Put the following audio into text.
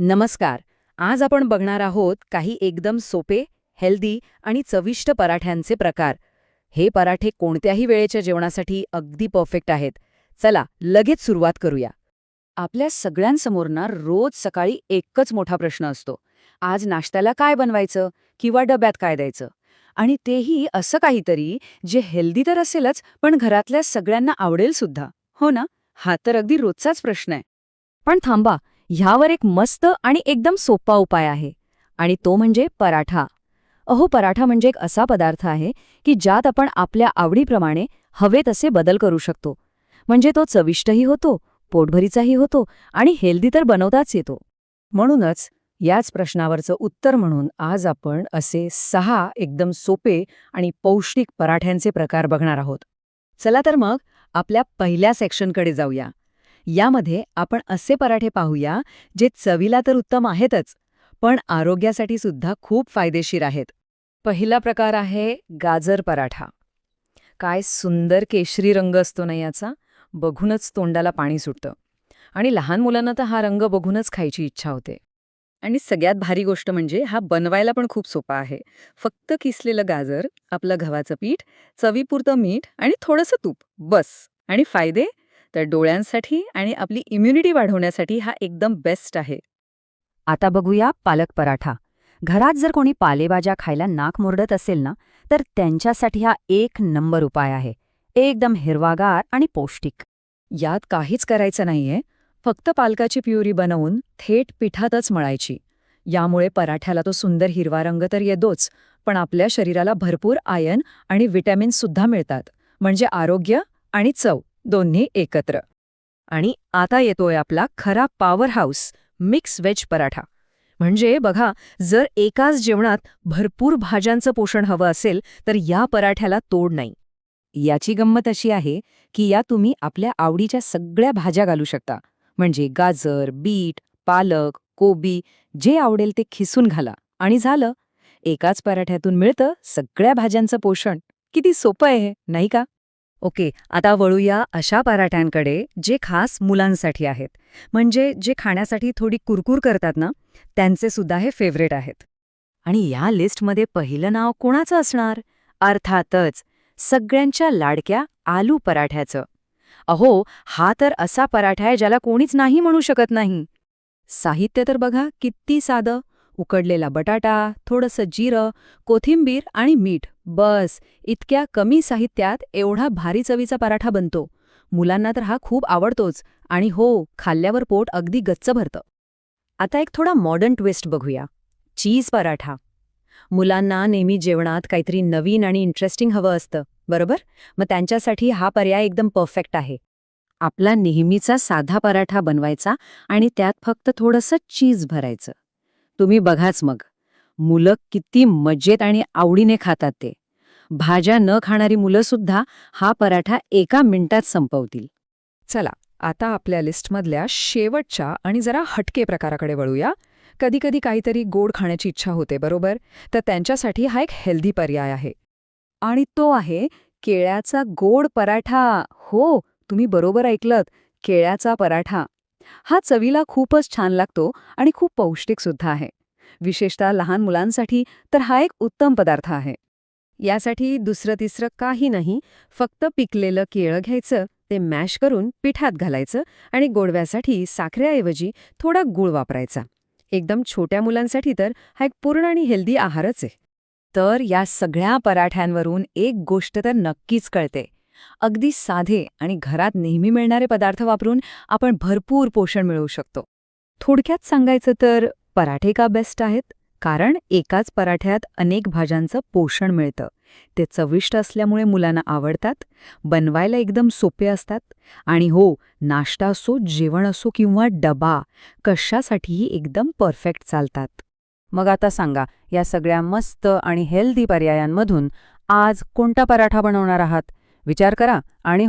नमस्कार. आज आपण बघणार आहोत काही एकदम सोपे, हेल्दी आणि चविष्ट पराठ्यांचे प्रकार. हे पराठे कोणत्याही वेळेच्या जेवणासाठी अगदी परफेक्ट आहेत. चला लगेच सुरुवात करूया. आपल्या सगळ्यांसमोर ना रोज सकाळी एकच मोठा प्रश्न असतो. आज नाश्त्याला काय बनवायचं किंवा डब्यात काय द्यायचं? आणि तेही असं काहीतरी जे हेल्दी तर असेलच, पण घरातल्या सगळ्यांना आवडेल सुद्धा. हो ना? हा तर अगदी रोजचाच प्रश्न आहे. पण थांबा, ह्यावर एक मस्त आणि एकदम सोपा उपाय आहे. आणि तो म्हणजे पराठा. पराठा म्हणजे एक असा पदार्थ आहे की ज्यात आपण आपल्या आवडीप्रमाणे हवे तसे बदल करू शकतो. म्हणजे तो चविष्टही होतो, पोटभरीचाही होतो आणि हेल्दी तर बनवताच येतो. म्हणूनच याच प्रश्नावरचं उत्तर म्हणून आज आपण असे 6 एकदम सोपे आणि पौष्टिक पराठ्यांचे प्रकार बघणार आहोत. चला तर मग आपल्या पहिल्या सेक्शनकडे जाऊया. यामध्ये आपण असे पराठे पाहूया जे चवीला तर उत्तम आहेतच, पण आरोग्यासाठी सुद्धा खूप फायदेशीर आहेत. पहिला प्रकार आहे गाजर पराठा. काय सुंदर केशरी रंग असतो ना याचा, बघूनच तोंडाला पाणी सुटतं. आणि लहान मुलांना तर हा रंग बघूनच खायची इच्छा होते. आणि सगळ्यात भारी गोष्ट म्हणजे हा बनवायला पण खूप सोपा आहे. फक्त किसलेलं गाजर, आपलं गव्हाचं पीठ, चवीपुरतं मीठ आणि थोडंसं तूप, बस. आणि फायदे तर डोळ्यांसाठी आणि आपली इम्युनिटी वाढवण्यासाठी हा एकदम बेस्ट आहे. आता बघूया पालक पराठा. घरात जर कोणी पालेभाज्या खायला नाक मुरडत असेल ना, तर त्यांच्यासाठी हा एक नंबर उपाय आहे. एकदम हिरवागार आणि पौष्टिक. यात काहीच करायचं नाहीये, फक्त पालकाची प्युरी बनवून थेट पिठातच मळायची. यामुळे पराठ्याला तो सुंदर हिरवा रंग तर येतोच, पण आपल्या शरीराला भरपूर आयर्न आणि व्हिटॅमिन्स सुद्धा मिळतात. म्हणजे आरोग्य आणि चव दोन्ही एकत्र. आणि आता येतोय आपला खरा power house, mix veg paratha. म्हणजे बघा, जर एकाच जेवणात भरपूर भाज्यांचं पोषण हवं असेल तर या पराठ्याला तोड नाही. याची गंमत अशी आहे की या तुम्ही आपल्या आवडीच्या सगळ्या भाज्या घालू शकता. म्हणजे गाजर, बीट, पालक, कोबी, जे आवडेल ते खिसून घाला आणि झालं. एकाच पराठ्यातून मिळतं सगळ्या भाज्यांचं पोषण. किती सोपं आहे हे, नाही का? ओके, आता वळूया अशा पराठ्यांकडे जे खास मुलांसाठी आहेत. म्हणजे जे खाण्यासाठी थोडी कुरकुर करतात ना, त्यांचे सुद्धा हे फेवरेट आहेत. आणि या लिस्टमध्ये पहिलं नाव कोणाचं असणार? अर्थातच सगळ्यांच्या लाडक्या आलू पराठ्याचं. हा तर असा पराठा आहे ज्याला कोणीच नाही म्हणू शकत नाही. साहित्य तर बघा किती साधं. उकडलेला बटाटा, थोडंसं जिरं, कोथिंबीर आणि मीठ, बस. इतक्या कमी साहित्यात एवढा भारी चवीचा पराठा बनतो. मुलांना तर हा खूप आवडतोच आणि खाल्ल्यावर पोट अगदी गच्च भरतं. आता एक थोडा मॉडर्न ट्विस्ट बघूया. चीज पराठा. मुलांना नेहमी जेवणात काहीतरी नवीन आणि इंटरेस्टिंग हवं असतं, बरोबर? मग त्यांच्यासाठी हा पर्याय एकदम परफेक्ट आहे. आपला नेहमीचा साधा पराठा बनवायचा आणि त्यात फक्त थोडंसं चीज भरायचं. तुम्ही बघाच मग. मुलं किती मजेत आणि आवडीने खातात ते. भाज्या न खाणारी मुलं सुद्धा हा पराठा एका मिनिटात संपवतील. चला, आता आपल्या लिस्टमधल्या शेवटच्या आणि जरा हटके प्रकाराकडे वळूया. कधीकधी काहीतरी गोड खाण्याची इच्छा होते, बरोबर? तर त्यांच्यासाठी हा एक हेल्दी पर्याय आहे. आणि तो आहे केळ्याचा गोड पराठा. हो, तुम्ही बरोबर ऐकलत, केळ्याचा पराठा. हा चवीला खूपच छान लागतो आणि खूप पौष्टिक सुद्धा आहे. विशेषतः लहान मुलांसाठी तर हा एक उत्तम पदार्थ आहे. यासाठी दुसरं तिसरं काही नाही, फक्त पिकलेलं केळं घ्यायचं, ते मॅश करून पिठात घालायचं आणि गोडव्यासाठी साखरेऐवजी थोडा गूळ वापरायचा. एकदम छोट्या मुलांसाठी तर हा एक पूर्ण आणि हेल्दी आहारच आहे. तर या सगळ्या पराठ्यांवरून एक गोष्ट तर नक्कीच कळते. अगदी साधे आणि घरात नेहमी मिळणारे पदार्थ वापरून आपण भरपूर पोषण मिळवू शकतो. थोडक्यात सांगायचं तर पराठे का बेस्ट आहेत? कारण एकाच पराठ्यात अनेक भाज्यांचं पोषण मिळतं. ते चविष्ट असल्यामुळे मुलांना आवडतात, बनवायला एकदम सोपे असतात आणि नाश्ता असो, जेवण असो किंवा डबा, कशासाठीही एकदम परफेक्ट चालतात. मग आता सांगा, या सगळ्या मस्त आणि हेल्दी पर्यायांमधून आज कोणता पराठा बनवणार आहात? विचार करा आणि